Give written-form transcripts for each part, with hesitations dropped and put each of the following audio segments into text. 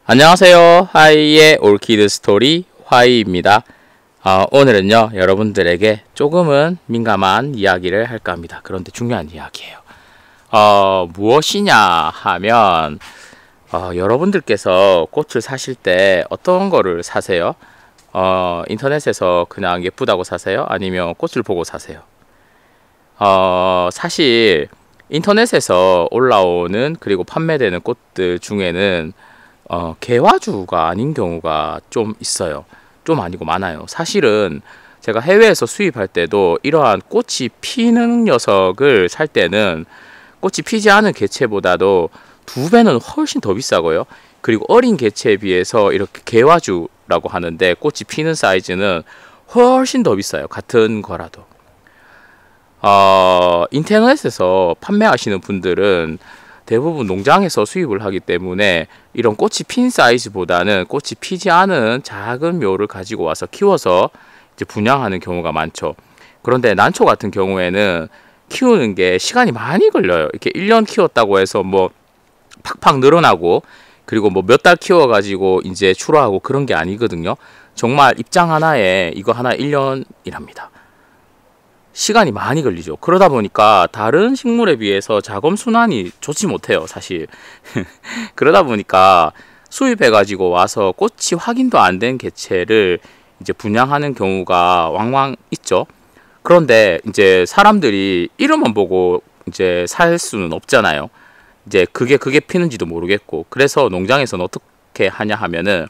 안녕하세요. 하이의 올키드 스토리 화이입니다. 오늘은요 여러분들에게 조금은 민감한 이야기를 할까 합니다. 그런데 중요한 이야기예요. 무엇이냐 하면 여러분들께서 꽃을 사실 때 어떤 거를 사세요? 인터넷에서 그냥 예쁘다고 사세요? 아니면 꽃을 보고 사세요? 사실 인터넷에서 올라오는 그리고 판매되는 꽃들 중에는 개화주가 아닌 경우가 좀 있어요. 좀 아니고 많아요. 사실은 제가 해외에서 수입할 때도 이러한 꽃이 피는 녀석을 살 때는 꽃이 피지 않은 개체보다도 2배는 훨씬 더 비싸고요. 그리고 어린 개체에 비해서 이렇게 개화주라고 하는데 꽃이 피는 사이즈는 훨씬 더 비싸요. 같은 거라도. 인터넷에서 판매하시는 분들은 대부분 농장에서 수입을 하기 때문에 이런 꽃이 핀 사이즈보다는 꽃이 피지 않은 작은 묘를 가지고 와서 키워서 이제 분양하는 경우가 많죠. 그런데 난초 같은 경우에는 키우는 게 시간이 많이 걸려요. 이렇게 1년 키웠다고 해서 뭐 팍팍 늘어나고 그리고 뭐 몇 달 키워가지고 이제 출하하고 그런 게 아니거든요. 정말 입장 하나에 이거 하나 1년이랍니다. 시간이 많이 걸리죠. 그러다 보니까 다른 식물에 비해서 작업 순환이 좋지 못해요, 사실. 그러다 보니까 수입해가지고 와서 꽃이 확인도 안 된 개체를 이제 분양하는 경우가 왕왕 있죠. 그런데 이제 사람들이 이름만 보고 이제 살 수는 없잖아요. 이제 그게 피는지도 모르겠고. 그래서 농장에서는 어떻게 하냐 하면은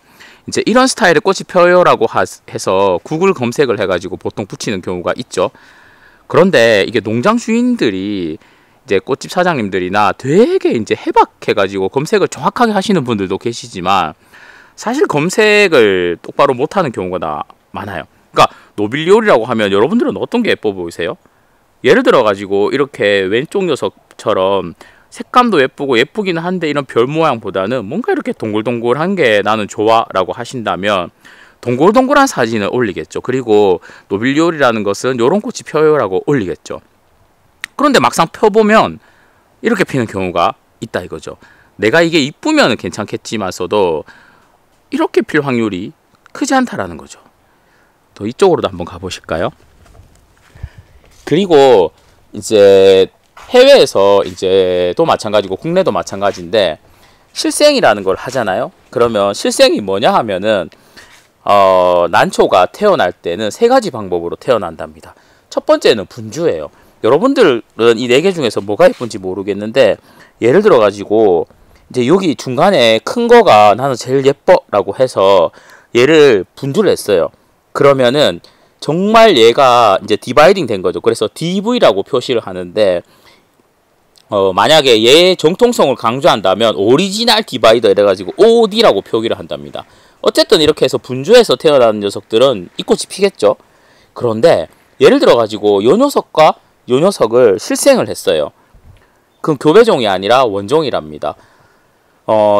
이제 이런 스타일의 꽃이 펴요라고 해서 구글 검색을 해가지고 보통 붙이는 경우가 있죠. 그런데 이게 농장 주인들이 이제 꽃집 사장님들이나 되게 이제 해박해가지고 검색을 정확하게 하시는 분들도 계시지만 사실 검색을 똑바로 못하는 경우가 많아요. 그러니까 노빌리올이라고 하면 여러분들은 어떤 게 예뻐 보이세요? 예를 들어가지고 이렇게 왼쪽 녀석처럼 색감도 예쁘고 예쁘기는 한데 이런 별 모양보다는 뭔가 이렇게 동글동글한 게 나는 좋아 라고 하신다면 동글동글한 사진을 올리겠죠. 그리고 노빌리올이라는 것은 요런 꽃이 펴요라고 올리겠죠. 그런데 막상 펴보면 이렇게 피는 경우가 있다 이거죠. 내가 이게 이쁘면 괜찮겠지만서도 이렇게 필 확률이 크지 않다라는 거죠. 더 이쪽으로도 한번 가보실까요? 그리고 이제 해외에서 이제 또 마찬가지고 국내도 마찬가지인데 실생이라는 걸 하잖아요. 그러면 실생이 뭐냐 하면은 난초가 태어날 때는 3가지 방법으로 태어난답니다. 첫 번째는 분주예요. 여러분들은 이 4개 중에서 뭐가 예쁜지 모르겠는데 예를 들어 가지고 이제 여기 중간에 큰 거가 나는 제일 예뻐 라고 해서 얘를 분주를 했어요. 그러면은 정말 얘가 이제 디바이딩 된 거죠. 그래서 DV라고 표시를 하는데 만약에 얘의 정통성을 강조한다면 오리지널 디바이더 이래가지고 OD라고 표기를 한답니다. 어쨌든 이렇게 해서 분주해서 태어나는 녀석들은 이 꽃이 피겠죠. 그런데 예를 들어 가지고 요 녀석과 요 녀석을 실생을 했어요. 그럼 교배종이 아니라 원종이랍니다.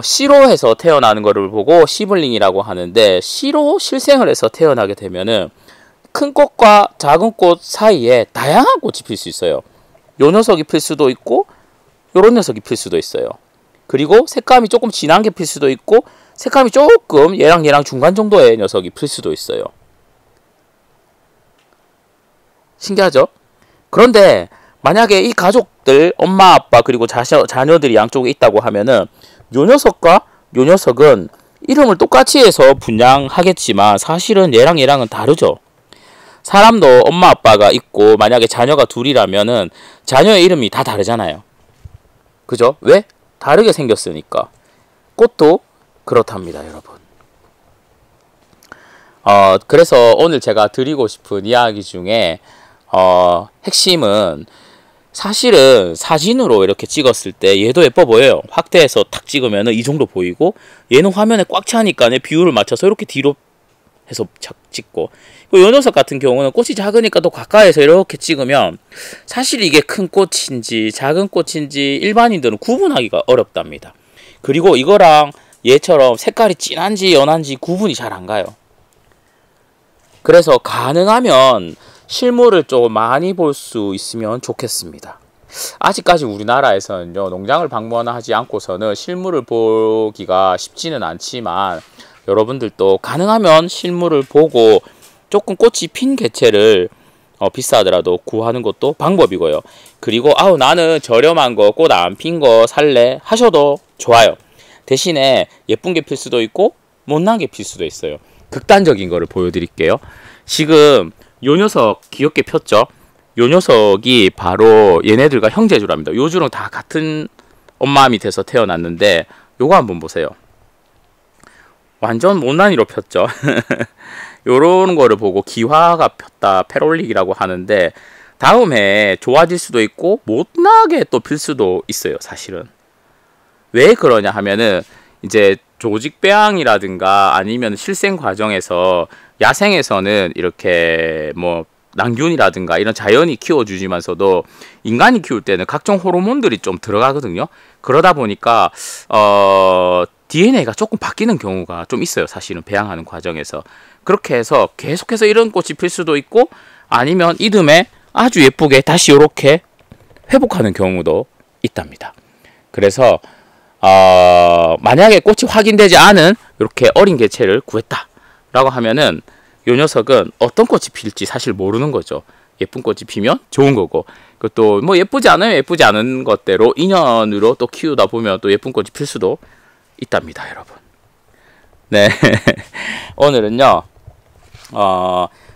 C로 해서 태어나는 거를 보고 시블링이라고 하는데 C로 실생을 해서 태어나게 되면은 큰 꽃과 작은 꽃 사이에 다양한 꽃이 필 수 있어요. 요 녀석이 필 수도 있고 요런 녀석이 필 수도 있어요. 그리고 색감이 조금 진한 게 필 수도 있고 색감이 조금 얘랑 중간 정도의 녀석이 필 수도 있어요. 신기하죠? 그런데 만약에 이 가족들 엄마 아빠 그리고 자녀들이 양쪽에 있다고 하면은 요 녀석과 요 녀석은 이름을 똑같이 해서 분양하겠지만 사실은 얘랑은 다르죠. 사람도 엄마 아빠가 있고 만약에 자녀가 둘이라면은 자녀의 이름이 다 다르잖아요. 그죠? 왜? 다르게 생겼으니까. 꽃도 그렇답니다, 여러분. 그래서 오늘 제가 드리고 싶은 이야기 중에 핵심은 사실은 사진으로 이렇게 찍었을 때 얘도 예뻐 보여요. 확대해서 탁 찍으면 이 정도 보이고 얘는 화면에 꽉 차니까 비율을 맞춰서 이렇게 뒤로 해서 찍고 요 녀석 같은 경우는 꽃이 작으니까 또 가까이서 이렇게 찍으면 사실 이게 큰 꽃인지 작은 꽃인지 일반인들은 구분하기가 어렵답니다. 그리고 이거랑 얘처럼 색깔이 진한지 연한지 구분이 잘 안 가요. 그래서 가능하면 실물을 좀 많이 볼 수 있으면 좋겠습니다. 아직까지 우리나라에서는요, 농장을 방문하지 않고서는 실물을 보기가 쉽지는 않지만, 여러분들도 가능하면 실물을 보고 조금 꽃이 핀 개체를 비싸더라도 구하는 것도 방법이고요. 그리고 나는 저렴한 거, 꽃 안 핀 거 살래 하셔도 좋아요. 대신에 예쁜 게 필 수도 있고 못난 게 필 수도 있어요. 극단적인 거를 보여드릴게요. 지금 요 녀석 귀엽게 폈죠? 요 녀석이 바로 얘네들과 형제주랍니다. 요 줄은 다 같은 엄마 밑에서 태어났는데, 요거 한번 보세요. 완전 못난이로 폈죠. 요런 거를 보고 기화가 폈다, 페롤릭이라고 하는데, 다음 해 좋아질 수도 있고 못나게 또 필 수도 있어요. 사실은 왜 그러냐 하면은, 이제 조직배양이라든가 아니면 실생 과정에서, 야생에서는 이렇게 뭐 낭균이라든가 이런 자연이 키워주지만서도 인간이 키울 때는 각종 호르몬들이 좀 들어가거든요. 그러다 보니까 DNA가 조금 바뀌는 경우가 좀 있어요. 사실은 배양하는 과정에서. 그렇게 해서 계속해서 이런 꽃이 필 수도 있고, 아니면 이듬해 아주 예쁘게 다시 이렇게 회복하는 경우도 있답니다. 그래서 만약에 꽃이 확인되지 않은 이렇게 어린 개체를 구했다 라고 하면은, 요 녀석은 어떤 꽃이 필지 사실 모르는 거죠. 예쁜 꽃이 피면 좋은 거고, 그것도 뭐 예쁘지 않으면 예쁘지 않은 것대로 인연으로 또 키우다 보면 또 예쁜 꽃이 필 수도 있답니다, 여러분. 네. 오늘은요,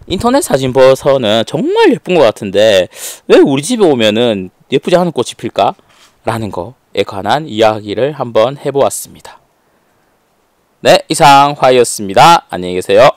인터넷 사진 봐서는 정말 예쁜 것 같은데 왜 우리 집에 오면은 예쁘지 않은 꽃이 필까? 라는 거에 관한 이야기를 한번 해보았습니다. 네, 이상 화이였습니다. 안녕히 계세요.